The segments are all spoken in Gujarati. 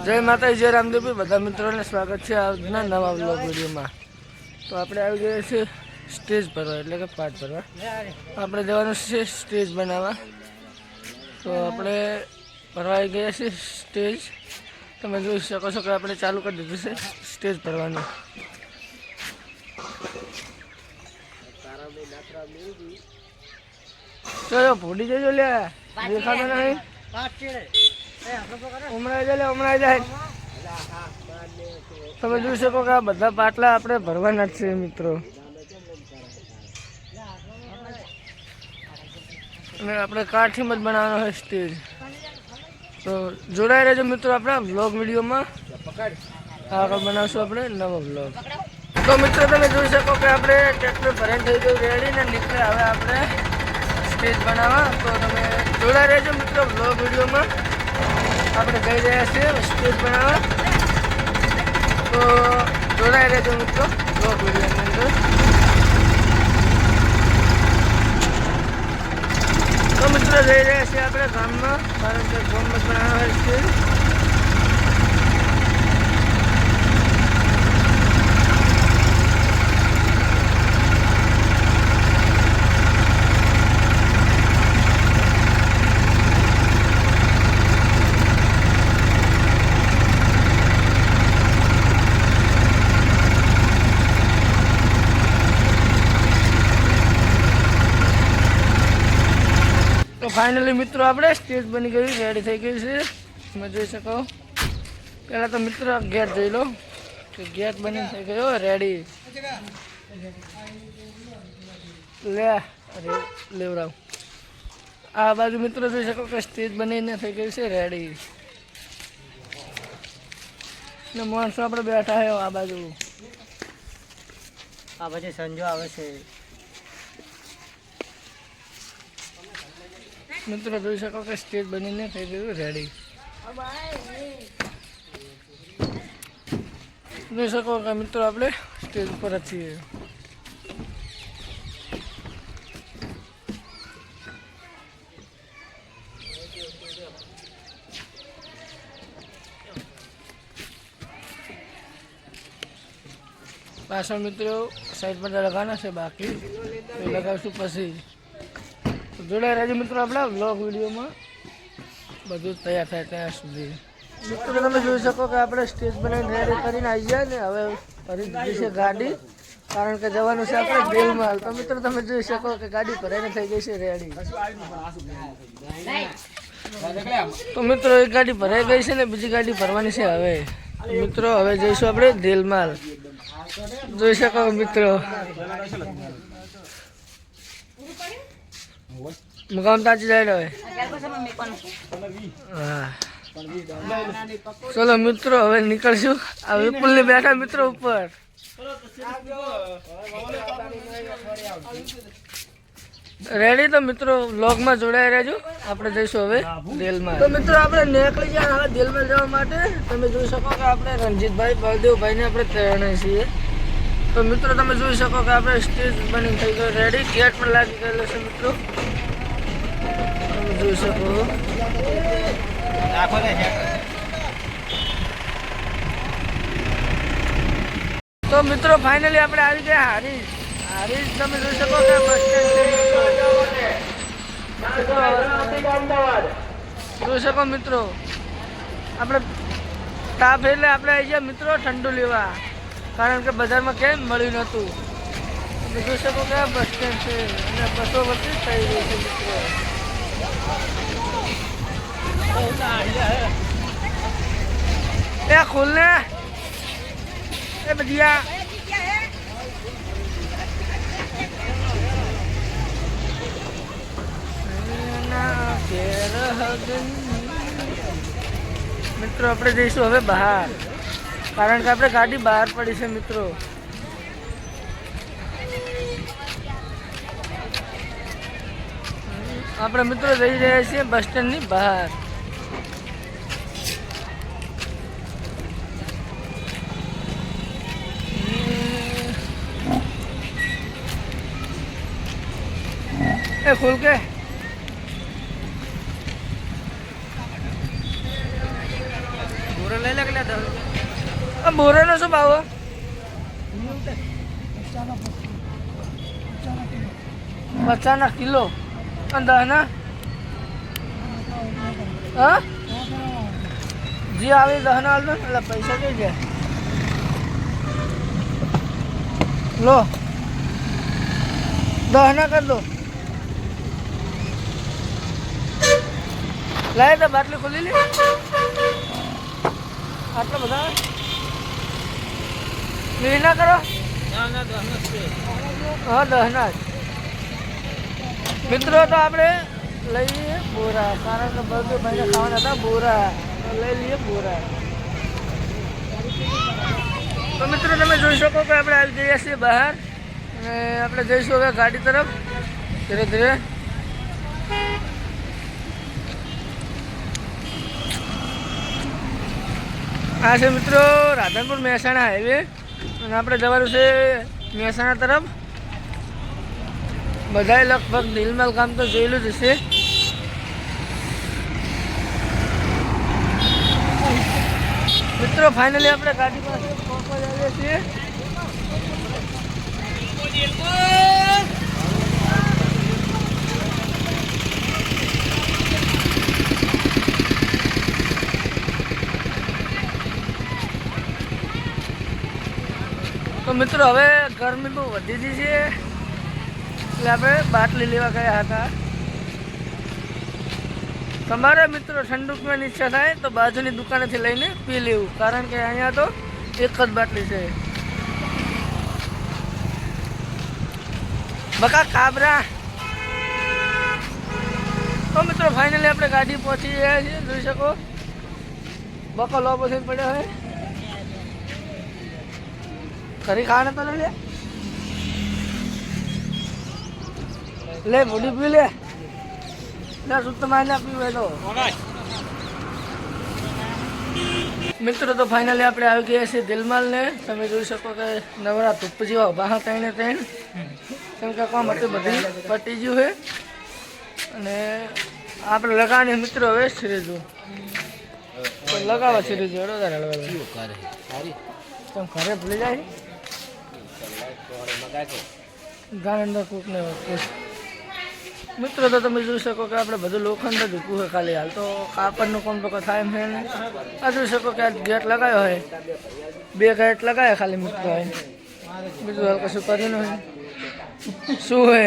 જય માતાજી, જય રામદેવભાઈ, બધા મિત્રોને સ્વાગત છે આજના નવા વ્લોગ વિડીયોમાં। તો આપણે આવી ગયા છીએ સ્ટેજ ભરવા, એટલે કે પાઠ ભરવા। આપણે જવાનું છે સ્ટેજ બનાવવા। તો આપણે ભરવા આવી ગયા છીએ સ્ટેજ। તમે જોઈ શકો છો કે આપણે ચાલુ કરી દીધું છે સ્ટેજ ભરવાનું। ચલો ભૂલી જજો, લે દેખાતો નહીં, ઉમરાઈ જાય। તમે જોઈ શકો કે આ બધા પાટલા આપણે ભરવાના જ છે મિત્રો। અને આપણે કાઠીમાં જ બનાવવાનો હોય સ્ટેજ। તો જોડાઈ રહેજો મિત્રો આપણા વ્લોગ વિડીયોમાં। આગળ બનાવશું આપણે નવો વ્લોગ। તો મિત્રો તમે જોઈ શકો કે આપણે ટ્રેક્ટર ભરાઈને થઈ ગયું રેડી ને નીકળે હવે આપણે સ્ટેજ બનાવવા। તો તમે જોડાઈ રહેજો મિત્રો વ્લોગ વિડીયોમાં। આપણે જઈ રહ્યા છીએ સ્ટેજ બનાવવા। તો જોડાઈ રહેજો મિત્રો વ્લોગ વિડીયોની અંદર। તો મિત્રો જઈ રહ્યા છીએ આપણે ગામમાં, કારણ કે ગામમાં બનાવવા હોય સ્ટેજ। તો ફાઇનલી મિત્રો આપણે સ્ટેજ બની ગયું, રેડી થઈ ગયું છે। તમે જોઈ શકો। પહેલાં તો મિત્રો ગેટ જોઈ લો કે ગેટ બની થઈ ગયો રેડી। લેવડાવ આ બાજુ મિત્રો જોઈ શકો કે સ્ટેજ બનીને થઈ ગયું છે રેડી। ને માણસો આપણે બેઠા છે આ બાજુ। આ પછી સંજો આવે છે। મિત્રો જોઈ શકો કે સ્ટેજ બનીને થઈ ગયું રેડી। જોઈ શકો કે મિત્રો આપણે સ્ટેજ ઉપર જ છીએ। પાછળ મિત્રો સાઈડ પર લગાવવાના છે, બાકી લગાવશું પછી। જોડાઈ રહેજો મિત્રો આપણા વ્લોગ વિડીયોમાં, બધું તૈયાર થાય ત્યાં સુધી। મિત્રો તમે જોઈ શકો કે આપણે સ્ટેજ બનાવીને રેડી કરીને આવી ગયા ને હવે ફરી દીધી છે ગાડી, કારણ કે જવાનું છે આપણે દેલમાલ। તો મિત્રો તમે જોઈ શકો કે ગાડી ભરાઈને થઈ ગઈ છે રેડી। તો મિત્રો એક ગાડી ભરાઈ ગઈ છે ને બીજી ગાડી ભરવાની છે હવે। મિત્રો હવે જઈશું આપણે દેલમાલ। જોઈ શકો મિત્રો મુકામ તાજી જાય હવે। હા ચલો મિત્રો હવે નીકળશું। આ વિપુલ ને બેઠા મિત્રો ઉપર। રેડી તો મિત્રો વ્લોગમાં જોડાઈ રહેજો, આપણે જઈશું હવે દેલમાલ। તો મિત્રો આપણે નીકળી ગયા હવે દેલમાલ જવા માટે। તમે જોઈ શકો કે આપણે રણજીતભાઈ બળદેવભાઈ ને આપણે તૈયાર છીએ। તો મિત્રો તમે જોઈ શકો કે આપણે સ્ટેજ બની થઈ ગયો રેડી, ગેટ પર લાગી ગયેલો છે મિત્રો। તમે જોઈ શકો તો મિત્રો ફાઇનલી આપણે આવી ગયા હારીજ। હારીજ તમે જોઈ શકો કે બસ સ્ટેન્ડ જોઈ શકો મિત્રો। આપણે તાપ એટલે આપણે આવી ગયા મિત્રો ઠંડુ લેવા, કારણ કે બજારમાં કેમ મળ્યું નહોતું। તમે જોઈ શકો કે બસ સ્ટેન્ડ છે અને બસો વચ્ચે થઈ રહી છે મિત્રો। એ ખોલને એ બધિયા। મિત્રો આપણે જઈશું હવે બહાર, કારણ કે આપણે ગાડી બહાર પડી છે મિત્રો। આપણે મિત્રો જઈ રહ્યા છીએ બસ સ્ટેન્ડની બહાર। ए खोल के બોરાનો શું ભાવ? 50 કિલો. અને દહના હા જે આવે દહના હાલ દો એટલે પૈસા કઈ જાય લો દહના કરી દો. લાય તો બાટલી ખોલી લે. આટલા બધા ના કરો. હા દહના જ મિત્રો. તો આપણે લઈ લઈએ બોરા, કારણ કે બધું ભાઈને ખાવાના હતા બોરા, તો લઈ લઈએ બોરા. તો મિત્રો તમે જોઈ શકો કે આપણે આવી ગયા છીએ બહાર અને આપણે જઈશું હવે ગાડી તરફ ધીરે ધીરે. આ છે મિત્રો રાધનપુર મહેસાણા હાઈવે અને આપણે જવાનું છે મહેસાણા તરફ. બધાએ લગભગ દિલમાલ કામ તો જોયેલું જ હશે. મિત્રો ફાઇનલી આપણે ગાડી પાસે પહોંચવા જઈએ છીએ. તો મિત્રો હવે ગરમી બહુ વધી ગઈ છે એટલે આપણે બાટલી લેવા ગયા હતા. તમારે મિત્રો ઠંડુ પીવાની ઈચ્છા થાય તો બાજુની દુકાનેથી લઈને પી લેવું, કારણ કે અહીંયા તો એક જ બાટલી છે. બકા કાબરા. તો મિત્રો ફાઇનલી આપણે ગાડી પહોંચી ગયા છીએ. જોઈ શકો બકો લો પછી પડ્યો હોય. ખરી ખાવાના તો લે મોડી પી લે શુદ્ધ માને પીવે તો. મિત્રો તો ફાઇનલી આપણે આવી ગયા છીએ દિલમાલ ને. તમે જોઈ શકો કે નવરા ધૂપ જેવા બહાર થઈને તેમ કેમ કે કામ હતું બધી પટી ગયું છે અને આપણે લગાવવાની મિત્રો હવે સિરીઝું લગાવવા સિરીઝું તમે ઘરે ભૂલી જાય ગાન અંદર કૂકને મિત્રો. તો તમે જોઈ શકો કે આપણે બધું લોખંડ જ ઊભું હોય ખાલી. હાલ તો કાપડનું કામ તો થાય એમ છે ને. આ જોઈ શકો કે આ ગેટ લગાવ્યો હોય, 2 ગેટ લગાવ્યા ખાલી મિત્રો હોય, બીજું હાલ કશું કર્યું નહીં. શું હે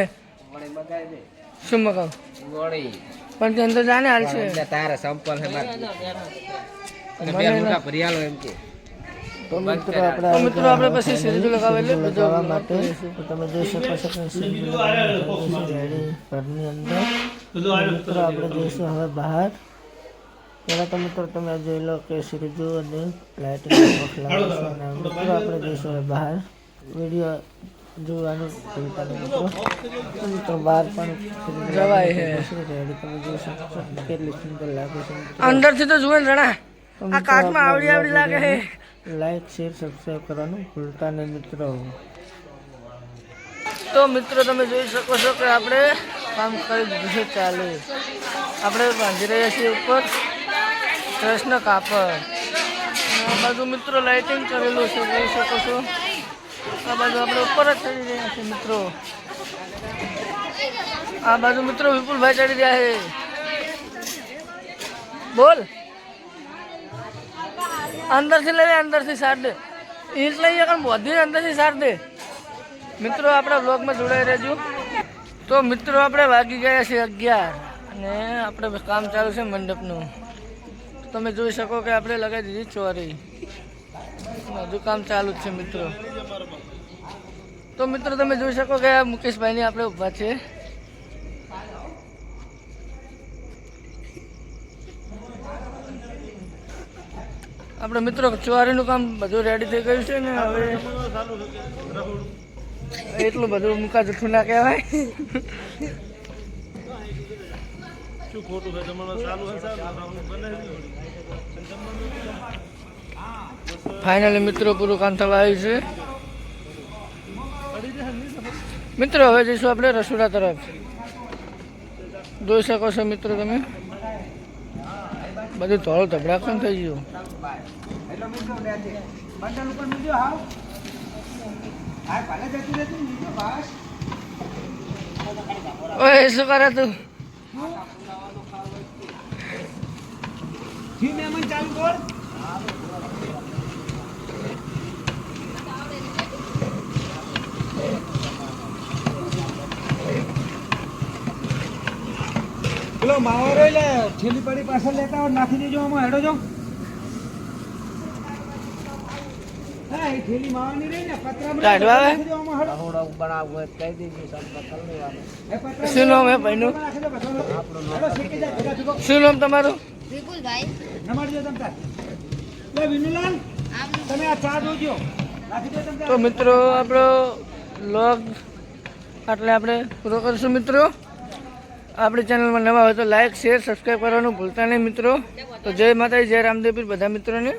શું મગાવ પણ તે અંદર જાણે હાલ છે તારા સંપલ મિત્રો આપણે પછી સિરીઝ લગાવેલી જવા માટે. તમે જોઈ શકો છો કે ઘરની અંદર મિત્રો આપણે જઈશું હવે બહાર. પહેલાં તો મિત્રો તમે જોઈ લો કે સિરીઝો અને લાઇટિંગ મિત્રો આપણે જઈશું હવે બહાર. વિડીયો જોવાનું મિત્રો બહાર પણ જવાય છે. તમે જોઈ શકો છો કેટલી સુંદર લાગે છે અંદરથી તો જુઓ જણા આ કાચમાં આવડી આવડી લાગે છે. લાઈક શેર સબસ્ક્રાઈબ કરવાનું ભૂલતા નહીં મિત્રો. તો મિત્રો તમે જોઈ શકો છો કે આપણે કામ કરી દીધું છે ચાલુ. આપણે બાંધી રહ્યા છીએ ઉપર કૃષ્ણ કાપડ. આ બાજુ મિત્રો લાઇટિંગ કરેલું છે જોઈ શકો છો. આ બાજુ આપણે ઉપર જ ચડી રહ્યા છીએ મિત્રો. આ બાજુ મિત્રો વિપુલભાઈ ચડી રહ્યા છે. બોલ અંદરથી લઈ લે, અંદરથી સાર દે. ઈંટ લઈએ કારણ બધી અંદરથી સાર દે. મિત્રો આપણા બ્લોગમાં જોડાઈ રહેજો. તો મિત્રો આપણે વાગી ગયા છે 11 અને આપણે કામ ચાલુ છે મંડપનું. તમે જોઈ શકો કે આપણે લગાવી દીધી ચોરી. હજુ કામ ચાલુ જ છે મિત્રો. તો મિત્રો તમે જોઈ શકો કે આ મુકેશભાઈની આપણે ઊભા છે. આપણે મિત્રો ચોરીનું કામ બધું રેડી થઈ ગયું છે ને. હવે એટલું બધું મુકા જઠું ના કહેવાય. ફાઇનલી મિત્રો પૂરું કામ થવા આવ્યું છે. મિત્રો હવે જઈશું આપણે રસોડા તરફ. જોઈ શકો છો મિત્રો તમે બધું થોડું ધબડાખણ થઈ ગયું. એટલો મિત્રો લે છે બંડલ ઉપર મૂક્યો હાવ હા ભલે જતું રહેતું મૂક્યો બસ ઓય શું કરે તું? જી મહેમાન ચાલુ કર પેલો માવારો લે છેલ્લી પડી પાછળ લેતા હોય નાખી દેજો આમાં હેડો જો હા એ થેલી માવાની રહી ને પતરામાં કાઢવા આવે? નાખી દો આમાં હેડો થોડા બનાવવું હોય તો કહી દેજો સંપર્ક કરી લેવાનો. એ પતરામાં શું નામ હે ભાઈનું? નાખી દો બધો હેડો શેકી જાય ભેગા થયો શું નામ તમારું? વિપુલભાઈ નમાડજો તમ તાર લે વિનુલાલ આમ તમે આ ચા જોજો નાખી દો તમ તો તાર મિત્રો આપણો વ્લોગ એટલે આપણે પૂરો કરીશું મિત્રો. આપણી ચેનલમાં નવા હોય તો લાઈક શેર સબસ્ક્રાઈબ કરવાનું ભૂલતા નહીં મિત્રો. તો જય માતાજી જય રામદેવ પીર બધા મિત્રોને.